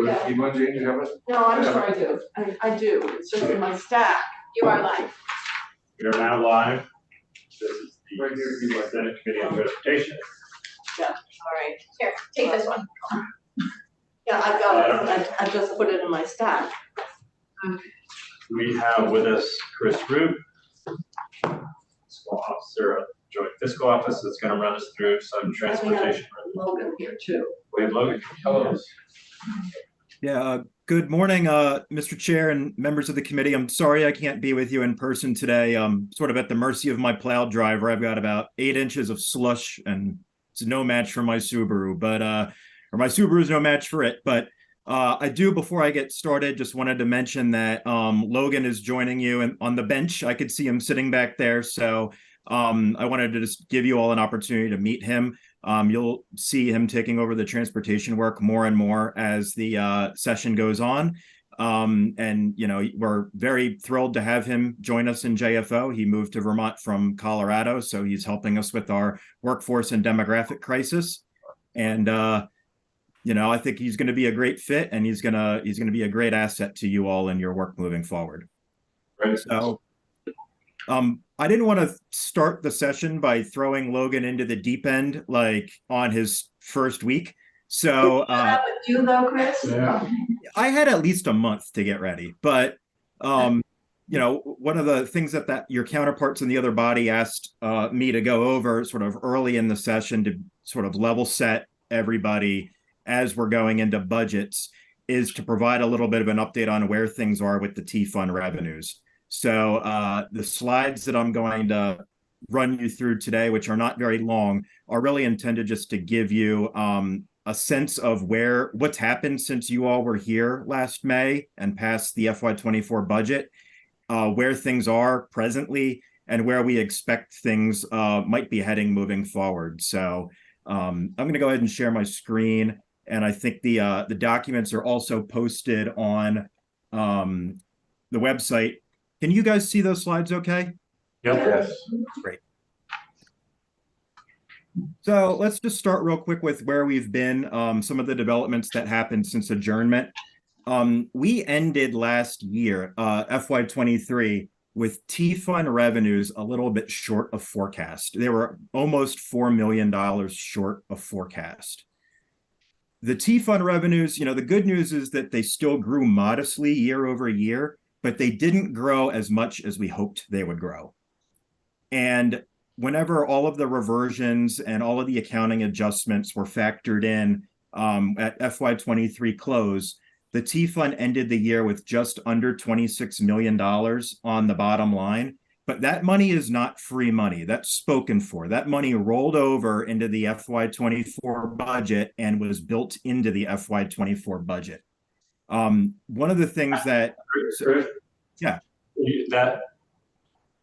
Yeah. You want Jane to have it? No, I'm sure I do. I do. It's just in my stack. You are live. We are now live. This is Right here, if you the like. Senate Committee on Transportation. All right. Here, take this one. Yeah, I've got it. I just put it in my stack. We have with us Chris Root, Fiscal Officer of the Joint Fiscal Office, that's going to run us through some transportation. Logan here too. We have Logan. Hello. Yeah, good morning, Mr. Chair and members of the committee. I'm sorry I can't be with you in person today. I'm sort of at the mercy of my plow driver. I've got about 8 inches of slush and it's no match for my Subaru, but or my Subaru's no match for it. But I do, before I get started, just wanted to mention that Logan is joining you on the bench. I could see him sitting back there. So I wanted to just give you all an opportunity to meet him. You'll see him taking over the transportation work more and more as the session goes on. And, you know, we're very thrilled to have him join us in JFO. He moved to Vermont from Colorado, so he's helping us with our workforce and demographic crisis. And, you know, I think he's going to be a great fit, and he's going to be a great asset to you all in your work moving forward. Right. So, I didn't want to start the session by throwing Logan into the deep end, like on his first week. So, With you though, Chris? Yeah. I had at least a month to get ready, but, you know, one of the things that your counterparts in the other body asked me to go over sort of early in the session to sort of level set everybody as we're going into budgets is to provide a little bit of an update on where things are with the T-Fund revenues. So the slides that I'm going to run you through today, which are not very long, are really intended just to give you a sense of what's happened since you all were here last May and passed the FY24 budget, where things are presently, and where we expect things might be heading moving forward. So I'm going to go ahead and share my screen, and I think the documents are also posted on the website. Can you guys see those slides okay? Yep. Yes. Great. So let's just start real quick with where we've been, some of the developments that happened since adjournment. We ended last year, FY23, with T-Fund revenues a little bit short of forecast. They were almost $4 million short of forecast. The T-Fund revenues, you know, the good news is that they still grew modestly year over year, but they didn't grow as much as we hoped they would grow. And whenever all of the reversions and all of the accounting adjustments were factored in at FY23 close, the T-Fund ended the year with just under $26 million on the bottom line. But that money is not free money. That's spoken for. That money rolled over into the FY24 budget and was built into the FY24 budget. One of the things that, yeah, that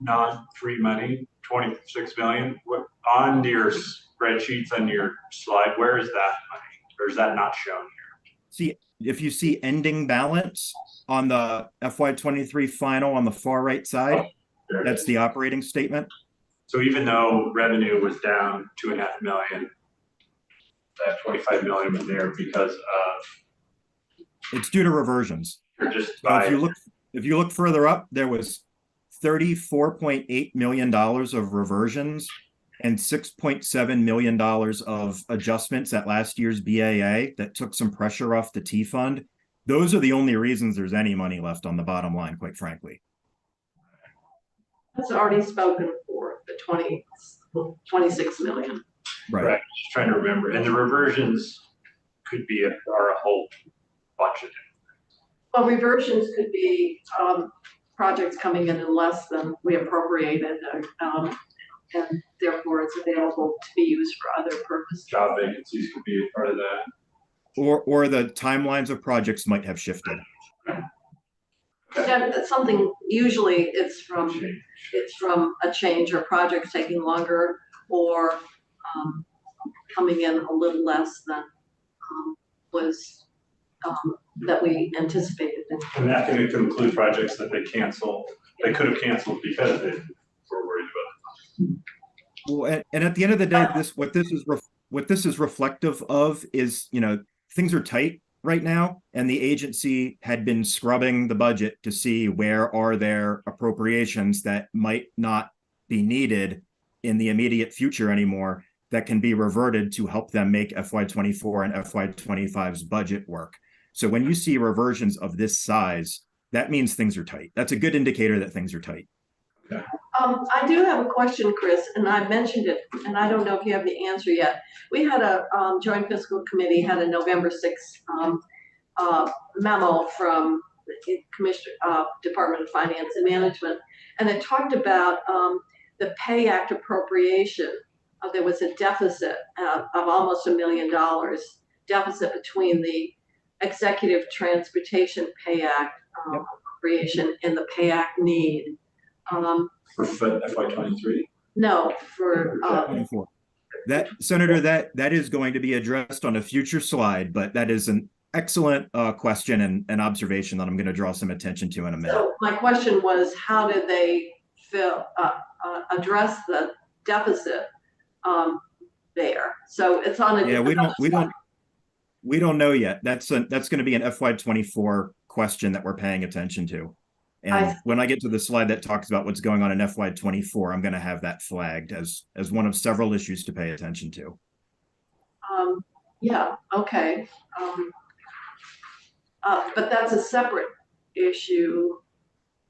non-free money, 26 million, on your spreadsheets on your slide, where is that money, or is that not shown here? See, if you see ending balance on the FY23 final on the far right side, that's the operating statement. So even though revenue was down 2.5 million, that 25 million was there because of, it's due to reversions. or just So by, if you look further up, there was $34.8 million of reversions and $6.7 million of adjustments at last year's BAA that took some pressure off the T-Fund. Those are the only reasons there's any money left on the bottom line, quite frankly. That's already spoken for, the 26 million. Right. Just trying to remember. And the reversions could be are a whole bunch of different. Well, reversions could be projects coming in less than we appropriated, and therefore it's available to be used for other purposes. Job vacancies could be a part of that. Or the timelines of projects might have shifted. Yeah, that's something, usually it's from a change or projects taking longer, or coming in a little less than was that we anticipated. And that could include projects that they could have canceled because they were worried about it. Well, and at the end of the day, what this is reflective of is, you know, things are tight. right now, and the agency had been scrubbing the budget to see where are there appropriations that might not be needed in the immediate future anymore that can be reverted to help them make FY24 and FY25's budget work. So when you see reversions of this size, that means things are tight. That's a good indicator that things are tight. I do have a question, Chris, and I mentioned it, and I don't know if you have the answer yet. We had a joint fiscal committee had a November 6th memo from the Commissioner Department of Finance and Management, and it talked about the Pay Act appropriation. There was a deficit of almost $1 million deficit between the Executive Transportation Pay Act appropriation and the Pay Act need. For FY23? No, for 24. That, Senator, that is going to be addressed on a future slide, but that is an excellent question and observation that I'm going to draw some attention to in a minute. So my question was, how did they address the deficit there? So it's on a we don't know yet. That's going to be an FY24 question that we're paying attention to. And when I get to the slide that talks about what's going on in FY24, I'm going to have that flagged as one of several issues to pay attention to. Yeah, okay. But that's a separate issue.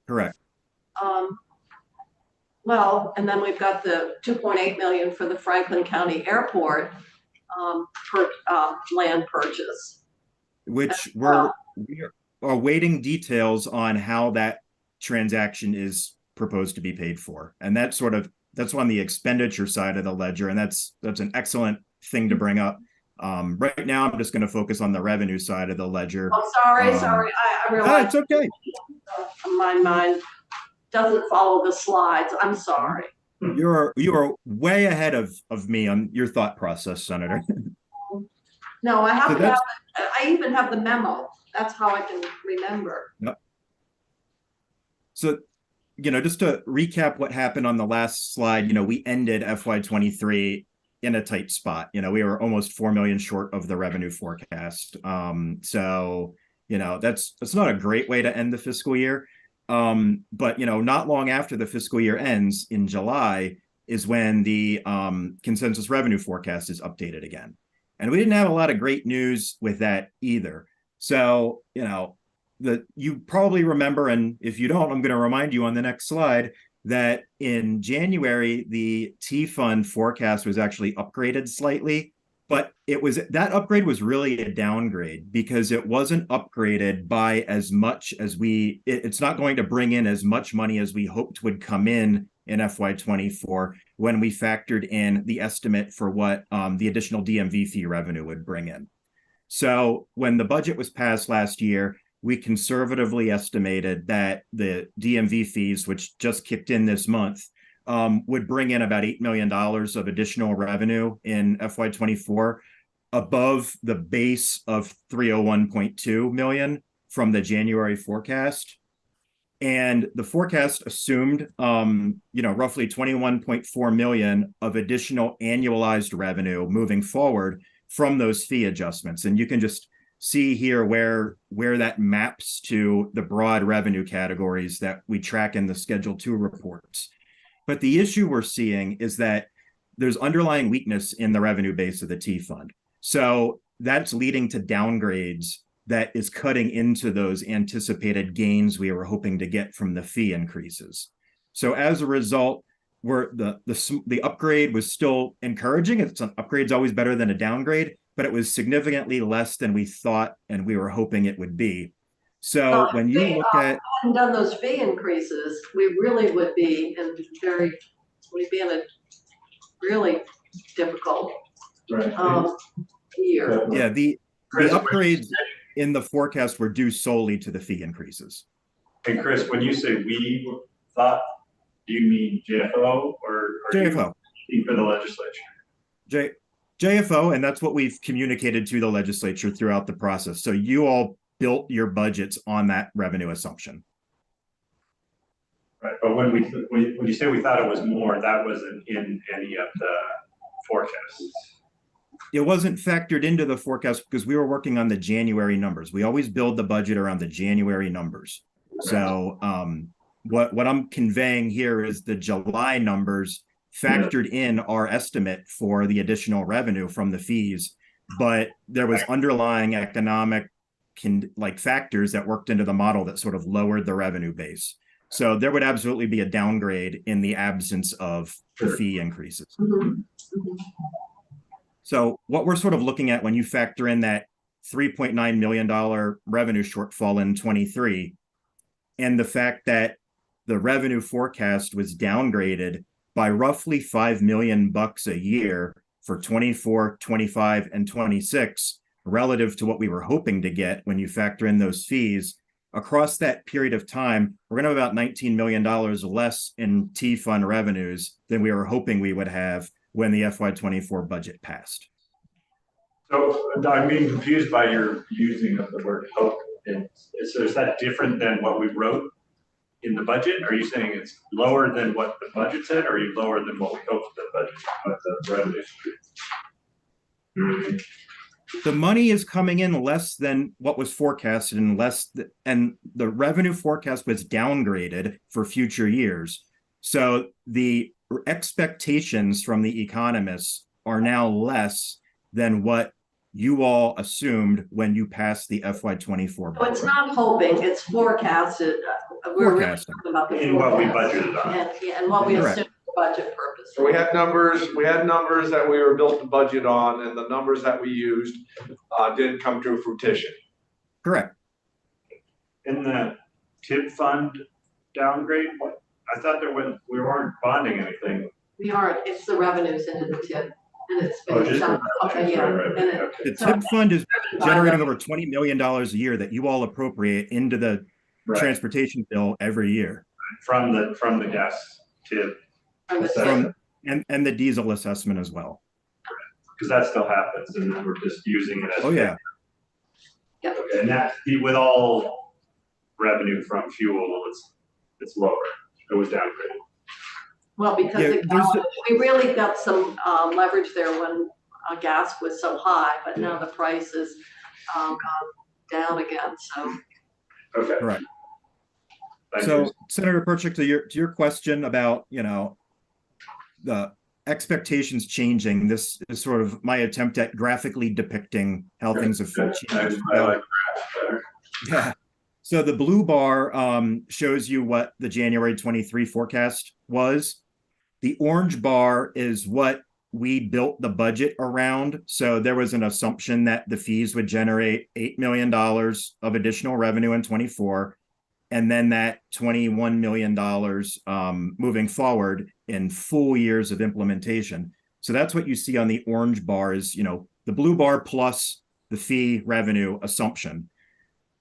Correct. Well, and then we've got the 2.8 million for the Franklin County Airport land purchase. Which we are awaiting details on how that transaction is proposed to be paid for. And that's on the expenditure side of the ledger. And that's an excellent thing to bring up. Right now, I'm just going to focus on the revenue side of the ledger. Oh, sorry. I realize it's okay. My mind doesn't follow the slides. I'm sorry. You are way ahead of me on your thought process, Senator. No, I even have the memo. That's how I can remember. Yep. So, just to recap what happened on the last slide, we ended FY23 in a tight spot. We were almost 4 million short of the revenue forecast. So, that's not a great way to end the fiscal year. But, not long after the fiscal year ends in July is when the consensus revenue forecast is updated again. And we didn't have a lot of great news with that either. So, you probably remember, and if you don't, I'm going to remind you on the next slide that in January, the T-Fund forecast was actually upgraded slightly, but that upgrade was really a downgrade because it wasn't upgraded by as much as it's not going to bring in as much money as we hoped would come in FY24 when we factored in the estimate for what the additional DMV fee revenue would bring in. So when the budget was passed last year, we conservatively estimated that the DMV fees, which just kicked in this month, would bring in about $8 million of additional revenue in FY24 above the base of $301.2 million from the January forecast. And the forecast assumed, roughly 21.4 million of additional annualized revenue moving forward from those fee adjustments. And you can just see here where that maps to the broad revenue categories that we track in the Schedule 2 reports. But the issue we're seeing is that there's underlying weakness in the revenue base of the T-Fund. So that's leading to downgrades that is cutting into those anticipated gains we were hoping to get from the fee increases. So as a result, the upgrade was still encouraging. An upgrade's always better than a downgrade, but it was significantly less than we thought and we were hoping it would be. So when you look at hadn't done those fee increases, we really would be in a really difficult year. Yeah, the upgrades in the forecast were due solely to the fee increases. Hey, Chris, when you say we thought, do you mean JFO or JFO for the legislature? JFO, and that's what we've communicated to the legislature throughout the process. So you all built your budgets on that revenue assumption. Right, but when you say we thought it was more, that wasn't in any of the forecasts. it wasn't factored into the forecast because we were working on the January numbers. We always build the budget around the January numbers. So what I'm conveying here is the July numbers factored in our estimate for the additional revenue from the fees, but there was underlying economic factors that worked into the model that sort of lowered the revenue base. So there would absolutely be a downgrade in the absence of the fee increases. So what we're sort of looking at when you factor in that $3.9 million revenue shortfall in 23, and the fact that the revenue forecast was downgraded by roughly $5 million a year for 24, 25, and 26, relative to what we were hoping to get when you factor in those fees. Across that period of time, we're going to have about $19 million less in T-Fund revenues than we were hoping we would have when the FY24 budget passed. So I'm being confused by your using of the word hope. So is that different than what we wrote in the budget? Are you saying it's lower than what the budget said, or are you lower than what we hoped the budget, what the revenue stream? The money is coming in less than what was forecasted and the revenue forecast was downgraded for future years. So the expectations from the economists are now less than what you all assumed when you passed the FY24 budget. So it's not hoping, it's forecasted. We're really Forecasting. talking about the In what we forecast. budgeted on. And what we Correct. assume for budget purposes. So we had numbers that we were built the budget on, and the numbers that we used didn't come to fruition. Correct. In the TIP fund downgrade, what? I thought we weren't bonding anything. We aren't, it's the revenues into the TIP. And it's Oh, based just on, okay, yeah. right. And it- Okay. The TIP fund is generating over $20 million a year that you all appropriate into the Right. transportation bill every year. From the gas TIP, from the From- TIP. And the diesel assessment as well. because that still happens, and then we're just using it as. Oh, yeah. Okay, and that, with all revenue from fuel, it's lower. It was downgraded. Well, because Yeah, we really got some leverage there when gas was so high, but now the price is gone down again, so. Okay. Correct. Thank So, you. Senator Perchik, to your question about, the expectations changing, this is sort of my attempt at graphically depicting how things have changed. I like graphs better. Yeah. So the blue bar shows you what the January 23 forecast was. The orange bar is what we built the budget around. So there was an assumption that the fees would generate $8 million of additional revenue in 24, and then that $21 million moving forward in full years of implementation. So that's what you see on the orange bar is, the blue bar plus the fee revenue assumption.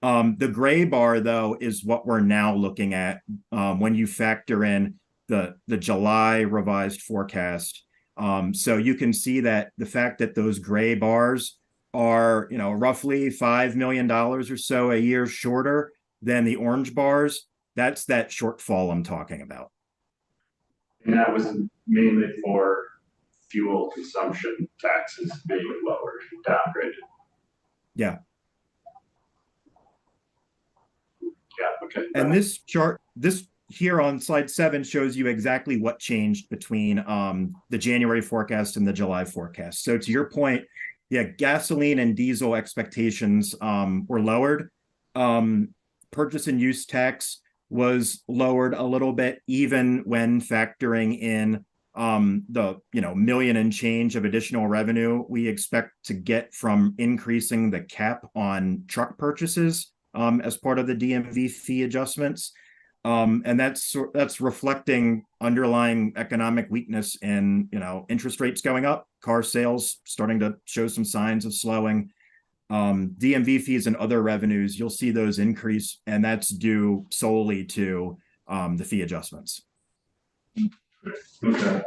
The gray bar, though, is what we're now looking at when you factor in the July revised forecast. So you can see that the fact that those gray bars are, roughly $5 million or so a year shorter than the orange bars, that's that shortfall I'm talking about. And that was mainly for fuel consumption taxes being lowered, downgraded. Yeah. Yeah, okay. And this chart, this here on slide 7 shows you exactly what changed between the January forecast and the July forecast. So to your point, yeah, gasoline and diesel expectations were lowered. Purchase and use tax was lowered a little bit, even when factoring in the million and change of additional revenue we expect to get from increasing the cap on truck purchases as part of the DMV fee adjustments. And that's reflecting underlying economic weakness and, interest rates going up, car sales starting to show some signs of slowing. DMV fees and other revenues, you'll see those increase, and that's due solely to the fee adjustments. Okay.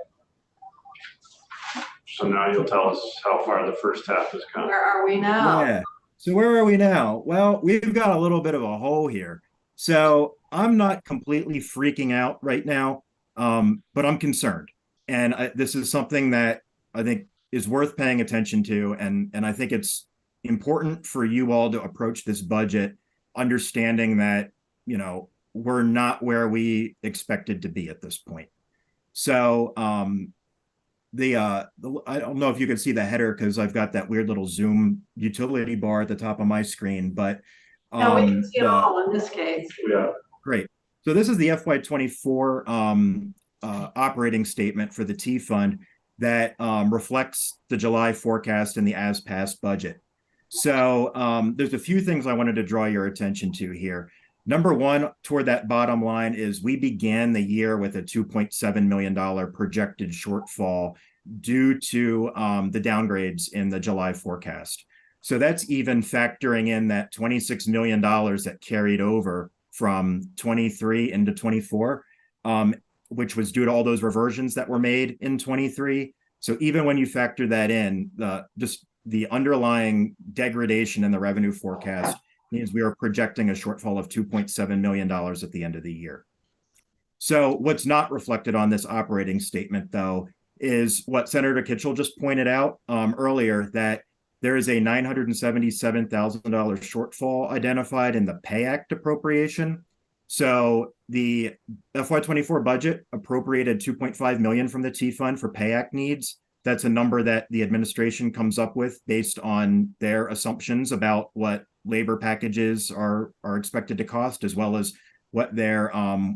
So now you'll tell us how far the first half has come. Where are we now? Yeah. So where are we now? Well, we've got a little bit of a hole here. So I'm not completely freaking out right now, but I'm concerned. And this is something that I think is worth paying attention to, and I think it's important for you all to approach this budget understanding that, you know, we're not where we expected to be at this point. So I don't know if you can see the header because I've got that weird little Zoom utility bar at the top of my screen, but No, we can see it the- all in this case. Yeah. Great. So this is the FY24 operating statement for the T fund that reflects the July forecast and the as passed budget. So there's a few things I wanted to draw your attention to here. Number one, toward that bottom line is we began the year with a $2.7 million projected shortfall due to the downgrades in the July forecast. So that's even factoring in that $26 million that carried over from 23 into 24, which was due to all those reversions that were made in 23. So even when you factor that in, just the underlying degradation in the revenue forecast means we are projecting a shortfall of $2.7 million at the end of the year. So what's not reflected on this operating statement, though, is what Senator Kitchell just pointed out earlier, that there is a $977,000 shortfall identified in the Pay Act appropriation. So the FY24 budget appropriated $2.5 million from the T fund for Pay Act needs. That's a number that the administration comes up with based on their assumptions about what labor packages are expected to cost, as well as what their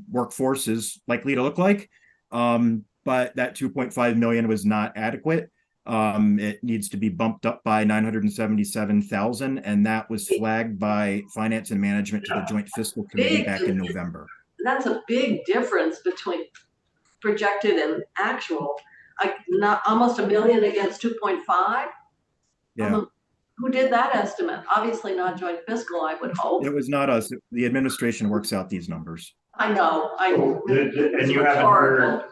workforce is likely to look like. But that 2.5 million was not adequate. It needs to be bumped up by 977,000, and that was flagged by Finance and Management to the Joint Fiscal Committee back in November. That's a big difference between projected and actual. Like not almost $1 million against 2.5. Yeah. Who did that estimate? Obviously not Joint Fiscal, I would hope. It was not us. The administration works out these numbers. I know. And you haven't heard.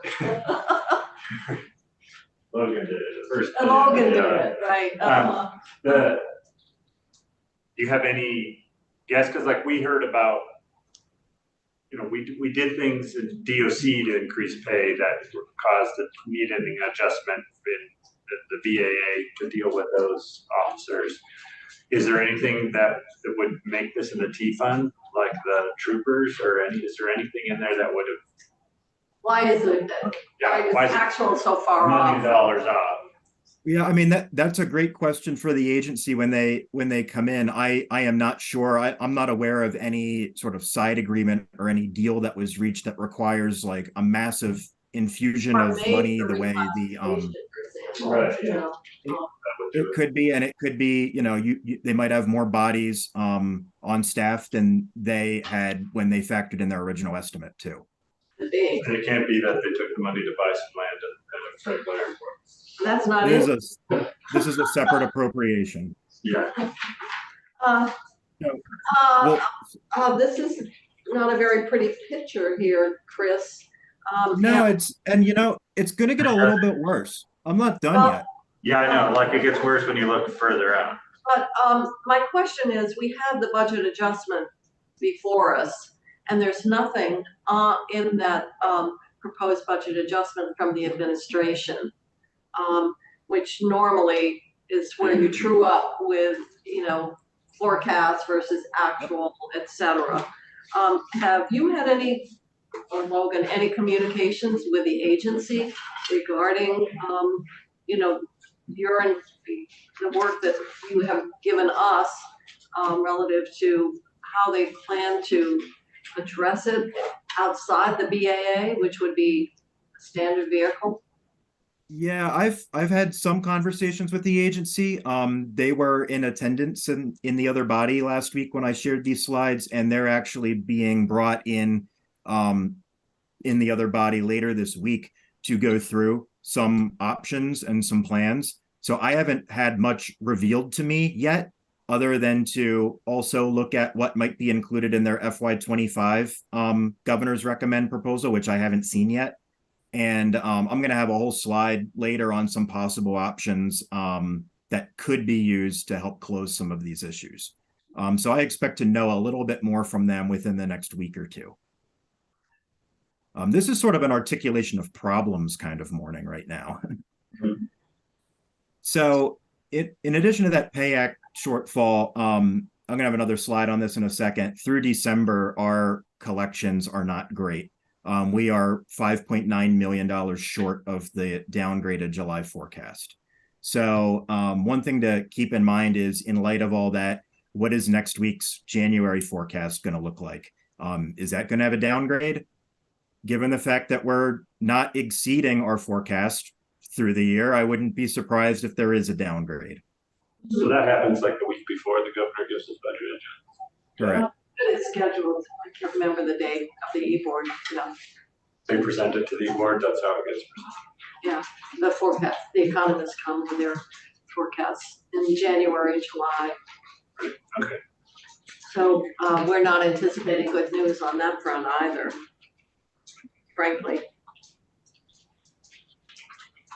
Logan did it first. And Logan did it, right? Do you have any guess? Because like we heard about, you know, we did things in DOC to increase pay that caused the need ending adjustment in the VAA to deal with those officers. Is there anything that would make this in the T fund, like the troopers, or is there anything in there that would have? Why is it? Why is actual so far $1 million off? off? Yeah, I mean that's a great question for the agency when they come in. I am not sure. I'm not aware of any sort of side agreement or any deal that was reached that requires like a massive infusion of money the way the Right. Yeah. it could be, and it could be, you know, they might have more bodies on staff than they had when they factored in their original estimate too. And it can't be that they took the money to buy some land at Franklin Airport. That's not This is a separate appropriation. Yeah. This is not a very pretty picture here, Chris. No, and you know, it's going to get a little bit worse. I'm not done yet. Yeah, I know. Like it gets worse when you look further out. But my question is, we have the budget adjustment before us, and there's nothing in that proposed budget adjustment from the administration, which normally is where you true up with, you know, forecast versus actual, et cetera. Have you had any, or Logan, any communications with the agency regarding, you know, the work that you have given us relative to how they plan to address it outside the BAA, which would be a standard vehicle? Yeah, I've had some conversations with the agency. They were in attendance in the other body last week when I shared these slides, and they're actually being brought in the other body later this week to go through some options and some plans. So I haven't had much revealed to me yet, other than to also look at what might be included in their FY25 governor's recommend proposal, which I haven't seen yet. And I'm going to have a whole slide later on some possible options that could be used to help close some of these issues. So I expect to know a little bit more from them within the next week or two. This is sort of an articulation of problems kind of morning right now. So in addition to that Pay Act shortfall, I'm gonna have another slide on this in a second. Through December, our collections are not great. We are $5.9 million short of the downgraded July forecast. So one thing to keep in mind is, in light of all that, what is next week's January forecast going to look like? Is that going to have a downgrade? Given the fact that we're not exceeding our forecast through the year, I wouldn't be surprised if there is a downgrade. So that happens like the week before the governor gives his budget agenda. Correct. It's scheduled, I can't remember the date of the e-board, They present it to the board, that's how it gets presented. the forecast, the economists come with their forecasts in January, July. Okay. So we're not anticipating good news on that front either, frankly.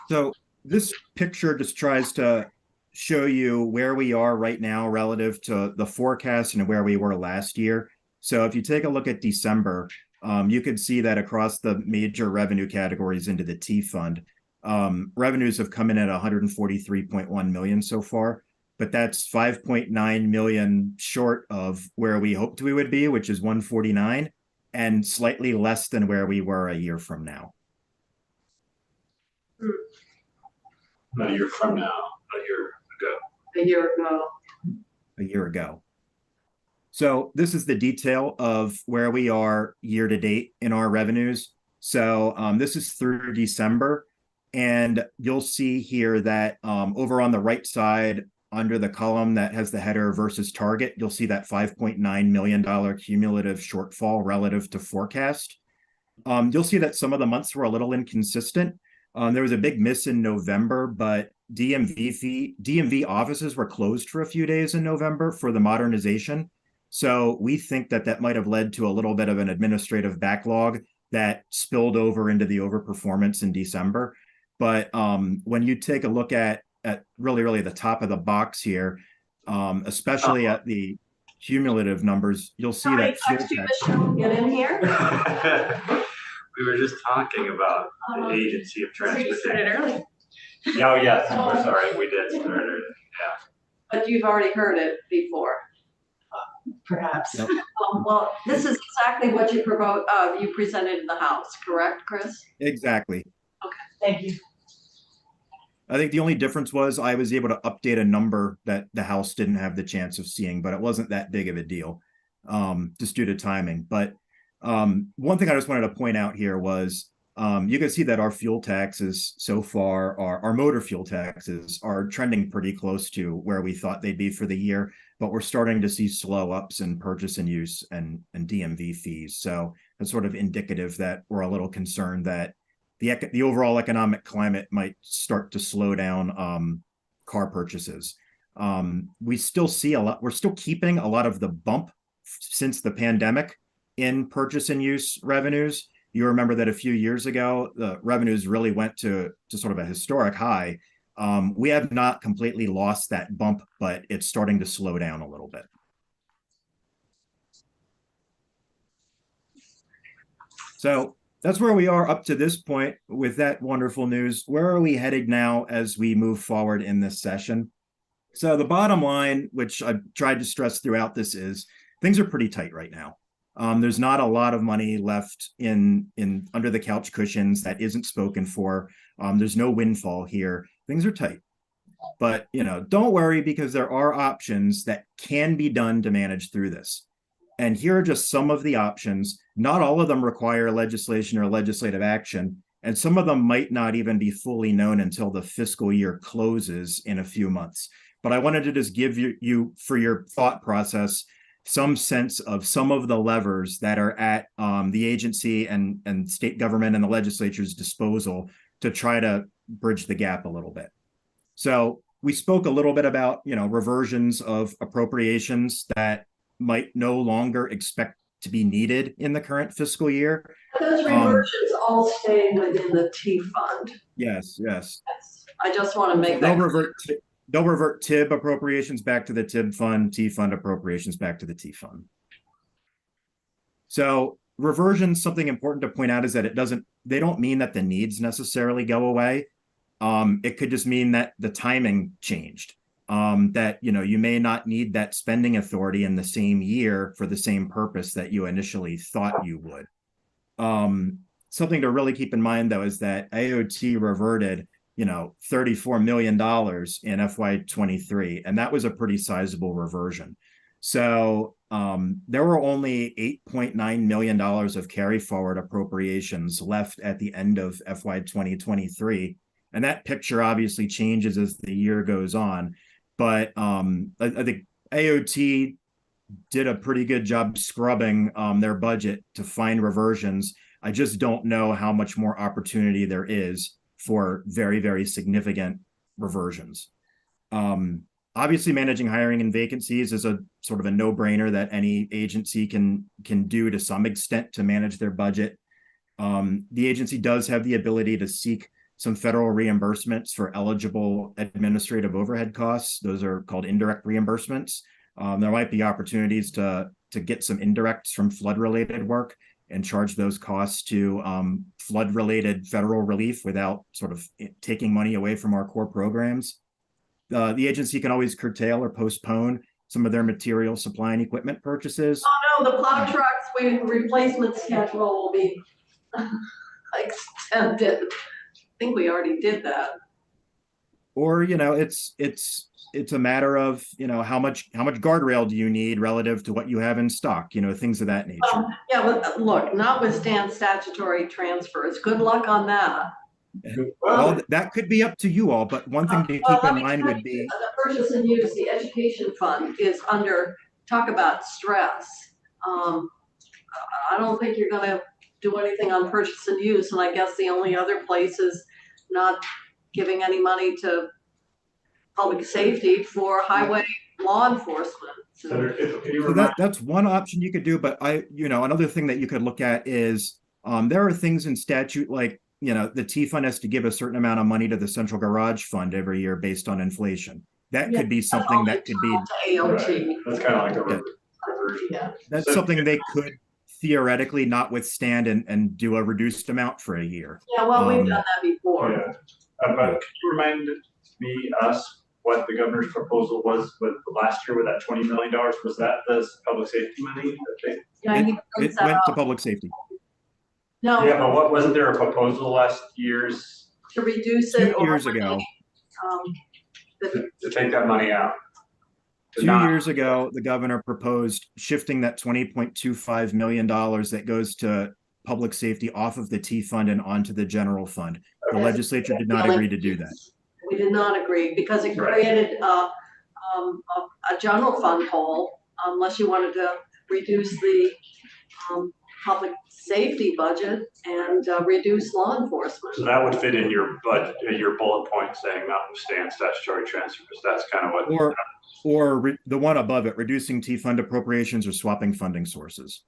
So this picture just tries to show you where we are right now relative to the forecast and where we were last year. So if you take a look at December, you could see that across the major revenue categories into the T fund, revenues have come in at 143.1 million so far, but that's 5.9 million short of where we hoped we would be, which is 149, and slightly less than where we were a year from now. Not a year from now, a year ago. A year ago. A year ago. So this is the detail of where we are year to date in our revenues. So this is through December, and you'll see here that over on the right side, under the column that has the header versus target, you'll see that $5.9 million cumulative shortfall relative to forecast. You'll see that some of the months were a little inconsistent. There was a big miss in November, but DMV offices were closed for a few days in November for the modernization. So we think that that might have led to a little bit of an administrative backlog that spilled over into the overperformance in December. But when you take a look at really the top of the box here, especially at the cumulative numbers, you'll see that. Michelle, get in here. We were just talking about the agency of So you started transportation. early, Oh, yes, we're sorry, we did start early. but you've already heard it before. Perhaps. Yep. Well, this is exactly what you you presented in the House, correct, Chris? Exactly. Thank you. I think the only difference was I was able to update a number that the House didn't have the chance of seeing, but it wasn't that big of a deal, just due to timing. But one thing I just wanted to point out here was you can see that our fuel taxes so far, our motor fuel taxes are trending pretty close to where we thought they'd be for the year, but we're starting to see slow ups in purchase and use and DMV fees. So that's sort of indicative that we're a little concerned that the overall economic climate might start to slow down car purchases. We still see we're still keeping a lot of the bump since the pandemic in purchase and use revenues. You remember that a few years ago, the revenues really went to sort of a historic high. We have not completely lost that bump, but it's starting to slow down a little bit. So that's where we are up to this point with that wonderful news. Where are we headed now as we move forward in this session? So the bottom line, which I've tried to stress throughout this, is things are pretty tight right now. There's not a lot of money left in under the couch cushions that isn't spoken for. There's no windfall here. Things are tight. But, don't worry, because there are options that can be done to manage through this. And here are just some of the options. Not all of them require legislation or legislative action, and some of them might not even be fully known until the fiscal year closes in a few months. But I wanted to just give you for your thought process, some sense of some of the levers that are at the agency and state government and the legislature's disposal to try to bridge the gap a little bit. So we spoke a little bit about, reversions of appropriations that might no longer expect to be needed in the current fiscal year. Those reversions all stay within the T fund. Yes. I just want to make that. They'll revert TIB appropriations back to the TIB fund, T fund appropriations back to the T fund. So reversions, something important to point out is that they don't mean that the needs necessarily go away. It could just mean that the timing changed. That, you know, you may not need that spending authority in the same year for the same purpose that you initially thought you would. Something to really keep in mind, though, is that AOT reverted, you know, $34 million in FY23, and that was a pretty sizable reversion. So there were only $8.9 million of carry forward appropriations left at the end of FY 2023. And that picture obviously changes as the year goes on. But I think AOT did a pretty good job scrubbing their budget to find reversions. I just don't know how much more opportunity there is for very, very significant reversions. Obviously, managing hiring and vacancies is a sort of a no-brainer that any agency can do to some extent to manage their budget. The agency does have the ability to seek some federal reimbursements for eligible administrative overhead costs. Those are called indirect reimbursements. There might be opportunities to get some indirects from flood-related work and charge those costs to flood-related federal relief without sort of taking money away from our core programs. The agency can always curtail or postpone some of their material supply and equipment purchases. Oh no, the plow trucks replacement schedule will be extended. I think we already did that. Or, you know, it's a matter of, you know, how much guardrail do you need relative to what you have in stock, you know, things of that nature. Yeah, but look, notwithstand statutory transfers, good luck on that. Well, that could be up to you all, but one thing to keep in mind would be the purchase and use, the education fund is under, talk about stress. I don't think you're gonna do anything on purchase and use, and I guess the only other place is not giving any money to public safety for highway law enforcement. So that's one option you could do, but another thing that you could look at is there are things in statute like, you know, the T fund has to give a certain amount of money to the central garage fund every year based on inflation. That could be something that could be AOT. Right. That's kind of like a reversion. Yeah. That's something they could theoretically not withstand and do a reduced amount for a year. Yeah, well, we've done that before. Yeah. But could you remind us what the governor's proposal was with last year with that $20 million? Was that the public safety money? Yeah, It went to public safety. No, Yeah, but what, wasn't there a proposal last year's to reduce it. 2 years ago. to take that money out? 2 years ago, the governor proposed shifting that $20.25 million that goes to public safety off of the T fund and onto the general fund. The legislature did not agree to do that. We did not agree because it created a general fund hole unless you wanted to reduce the public safety budget and reduce law enforcement. So that would fit in your budget, your bullet point saying notwithstand statutory transfers. That's kind of what. Or the one above it, reducing T fund appropriations or swapping funding sources.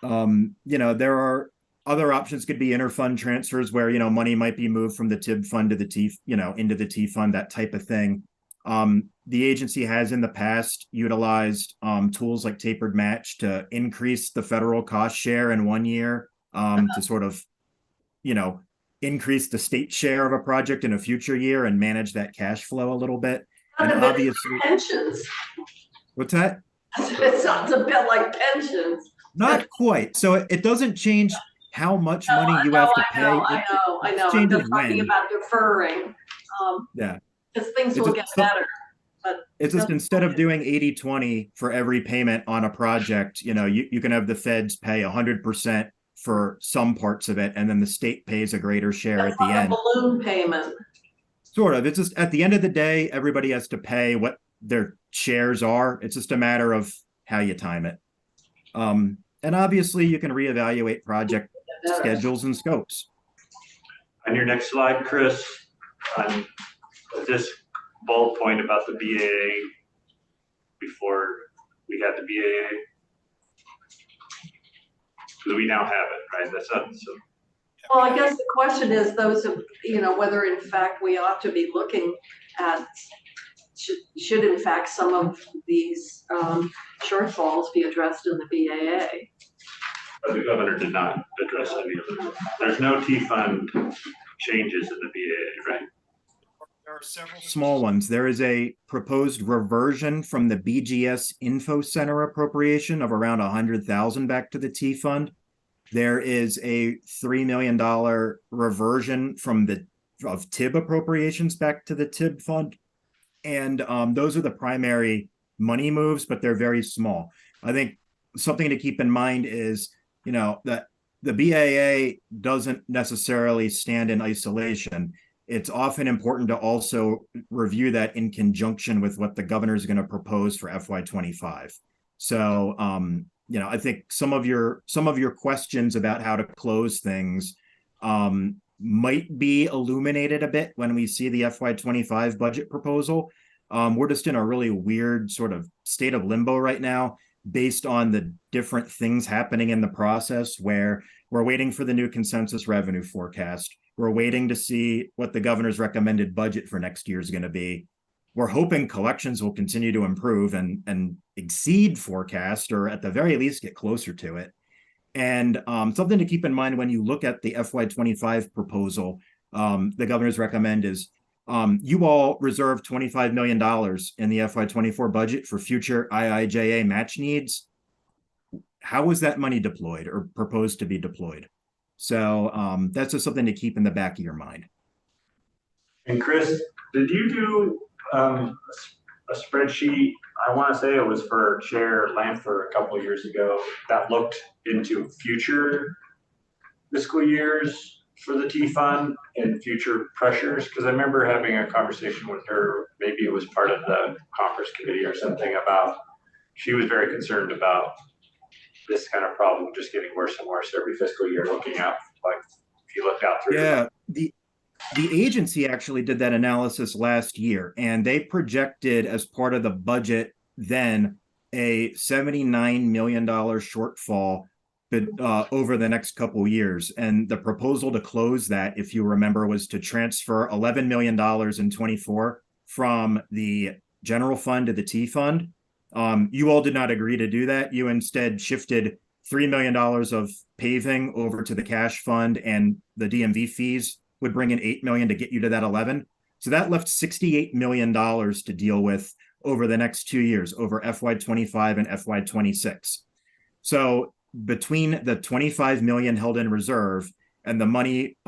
You know, there are other options. Could be interfund transfers where, you know, money might be moved from the TIB fund to the T, you know, into the T fund, that type of thing. The agency has in the past utilized tools like tapered match to increase the federal cost share in 1 year to sort of, you know, increase the state share of a project in a future year and manage that cash flow a little bit. And obviously, pensions. What's that? It sounds a bit like pensions. Not quite. So it doesn't change how much money you have to pay. I know. I'm just talking about deferring. Yeah. Because things will get better. But it's just instead of doing 80-20 for every payment on a project, you know, you can have the feds pay 100% for some parts of it, and then the state pays a greater share at the end. A balloon payment. Sort of. It's just at the end of the day, everybody has to pay what their shares are. It's just a matter of how you time it. And obviously, you can reevaluate project schedules and scopes. On your next slide, Chris, on this bullet point about the BAA before we had the BAA. Because we now have it, right? That's not so. Well, I guess the question is those of, you know, whether in fact we ought to be looking at, should in fact some of these shortfalls be addressed in the BAA? But the governor did not address any of them. There's no T fund changes in the BAA, right? There are several small ones. There is a proposed reversion from the BGS Info Center appropriation of around 100,000 back to the T fund. There is a $3 million reversion from the of TIB appropriations back to the TIB fund. And those are the primary money moves, but they're very small. I think something to keep in mind is, you know, that the BAA doesn't necessarily stand in isolation. It's often important to also review that in conjunction with what the governor is going to propose for FY25. So, you know, I think some of your questions about how to close things might be illuminated a bit when we see the FY25 budget proposal. We're just in a really weird sort of state of limbo right now, based on the different things happening in the process, where we're waiting for the new consensus revenue forecast. We're waiting to see what the governor's recommended budget for next year is going to be. We're hoping collections will continue to improve and exceed forecast, or at the very least get closer to it. And something to keep in mind when you look at the FY25 proposal, the governor's recommend is you all reserve $25 million in the FY24 budget for future IIJA match needs. How was that money deployed or proposed to be deployed? So that's just something to keep in the back of your mind. And Chris, did you do a spreadsheet? I want to say it was for Chair Lanford a couple of years ago that looked into future fiscal years for the T fund and future pressures. Because I remember having a conversation with her, maybe it was part of the conference committee or something, about she was very concerned about this kind of problem just getting worse and worse every fiscal year, looking out, like if you looked out through. Yeah, the agency actually did that analysis last year, and they projected as part of the budget then a $79 million shortfall over the next couple of years. And the proposal to close that, if you remember, was to transfer $11 million in 24 from the general fund to the T fund. You all did not agree to do that. You instead shifted $3 million of paving over to the cash fund, and the DMV fees would bring in $8 million to get you to that 11. So that left $68 million to deal with over the next 2 years, over FY25 and FY26. So between the $25 million held in reserve and the money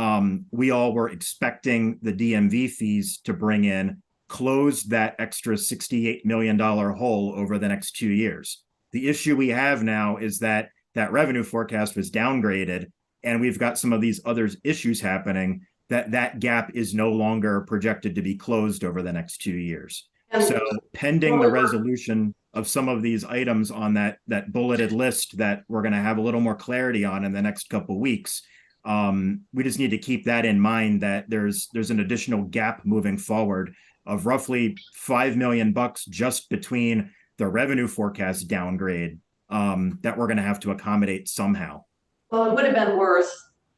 we all were expecting the DMV fees to bring in, closed that extra $68 million hole over the next 2 years. The issue we have now is that that revenue forecast was downgraded, and we've got some of these other issues happening, that gap is no longer projected to be closed over the next 2 years. So pending the resolution of some of these items on that bulleted list that we're going to have a little more clarity on in the next couple of weeks, we just need to keep that in mind, that there's an additional gap moving forward of roughly $5 million just between the revenue forecast downgrade that we're going to have to accommodate somehow. Well, it would have been worse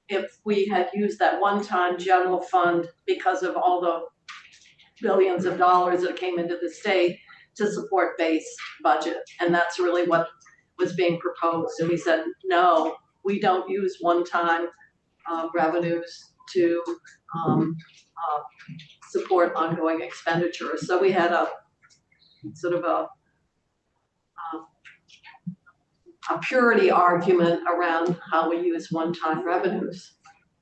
if we had used that one-time general fund because of all the billions of dollars that came into the state to support base budget. And that's really what was being proposed. And we said, no, we don't use one-time revenues to support ongoing expenditures. So we had a sort of a purity argument around how we use one-time revenues.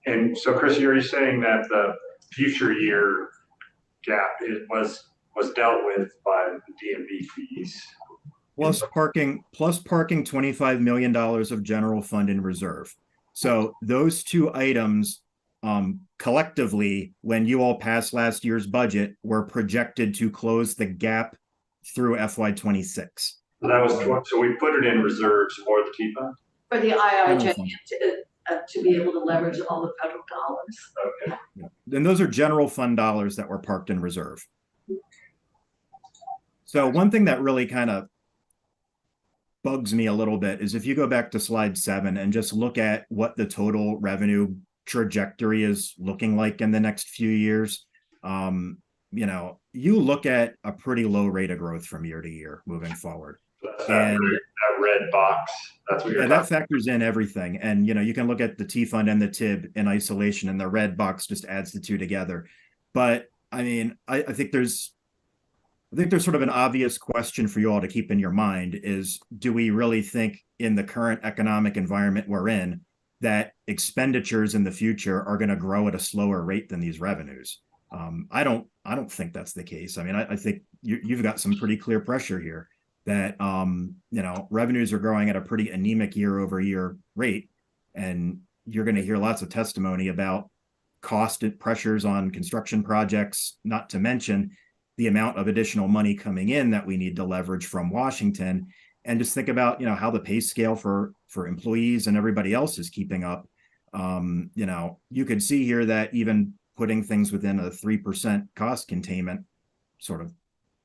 And so, Chris, you're saying that the future year gap was dealt with by the DMV fees. Plus parking $25 million of general fund in reserve. So those two items collectively, when you all passed last year's budget, were projected to close the gap through FY26. So that was, so we put it in reserves for the T fund? For the IIJ to be able to leverage all the federal dollars. Okay. Yeah. And those are general fund dollars that were parked in reserve. So one thing that really kind of bugs me a little bit is if you go back to slide 7 and just look at what the total revenue trajectory is looking like in the next few years, you know, you look at a pretty low rate of growth from year to year moving forward. That's And that red box, that's what you're yeah, talking that factors in everything. And, you can look at the T fund and the TIB in isolation, and the red box just adds the two together. But I mean, I think there's sort of an obvious question for you all to keep in your mind is, do we really think in the current economic environment we're in that expenditures in the future are going to grow at a slower rate than these revenues? I don't think that's the case. I mean, I think you've got some pretty clear pressure here that, revenues are growing at a pretty anemic year over year rate. And you're going to hear lots of testimony about cost pressures on construction projects, not to mention the amount of additional money coming in that we need to leverage from Washington. And just think about, how the pay scale for employees and everybody else is keeping up. You could see here that even putting things within a 3% cost containment sort of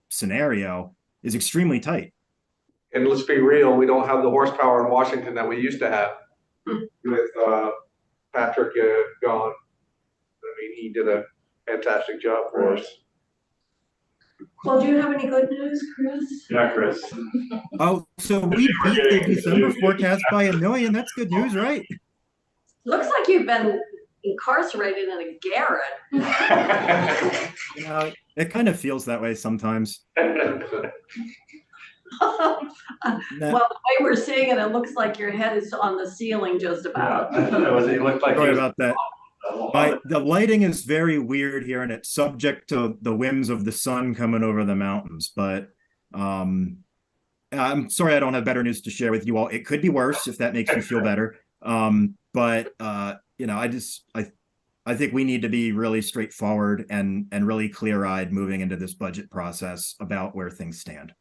scenario is extremely tight. And let's be real, we don't have the horsepower in Washington that we used to have with Patrick gone. I mean, he did a fantastic job for us. Well, do you have any good news, Chris? Yeah, Chris. Oh, so we beat the December forecast by 1 million. That's good news, right? Looks like you've been incarcerated in a garret. It kind of feels that way sometimes. Well, the way we're seeing it, it looks like your head is on the ceiling just about. It looked like Sorry about that. The lighting is very weird here, and it's subject to the whims of the sun coming over the mountains. But I'm sorry I don't have better news to share with you all. It could be worse if that makes you feel better. But I think we need to be really straightforward and really clear-eyed moving into this budget process about where things stand.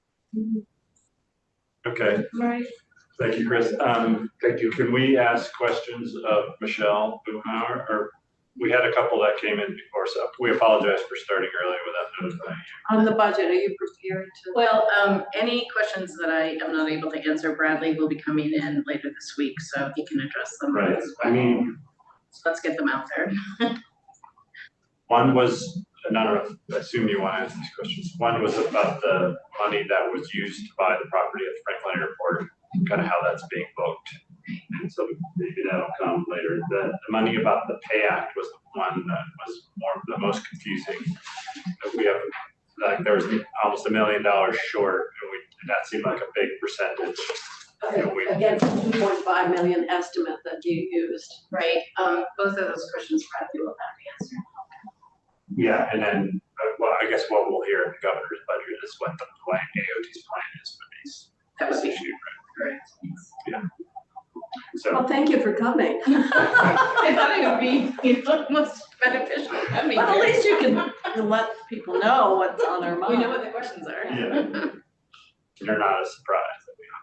Okay. Right. Thank you, Chris. Thank you. Can we ask questions of Michelle Boomhauer? Or we had a couple that came in before, so we apologize for starting early without notifying you. On the budget, are you prepared to? Well, any questions that I am not able to answer, Bradley will be coming in later this week, so he can address them. Right. I mean, So let's get them out there. one was, and I don't know, I assume you want to answer these questions. One was about the money that was used to buy the property at Franklin Airport, kind of how that's being booked. And so maybe that'll come later. The money about the Pay Act was the one that was the most confusing. We have, like, there was almost $1 million short, and that seemed like a big percentage. Against the 2.5 million estimate that you used. Right. Both of those questions Bradley will have to answer. Yeah, and then, well, I guess what we'll hear in the governor's budget is what the plan, AOT's plan is for these. That would be issue, right? Yeah. So, Well, thank you for coming. I thought it would be, most beneficial. I mean, But at least you can let people know what's on our mind. we know what the questions are. yeah. They're not a surprise that we have.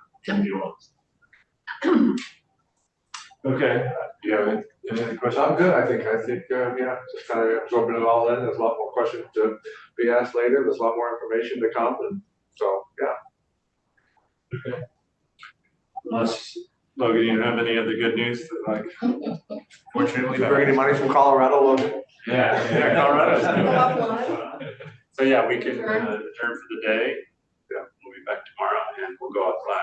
Okay, do you have any other questions? I'm good, I think, just kind of absorbing it all in. There's a lot more questions to be asked later. There's a lot more information to come, and so, yeah. Okay. Unless, Logan, you have any other good news that, like, fortunately. Did you bring any money from Colorado, Logan? Yeah, Colorado's Go good. offline. So yeah, we can adjourn for the day. Yeah. We'll be back tomorrow and we'll go offline.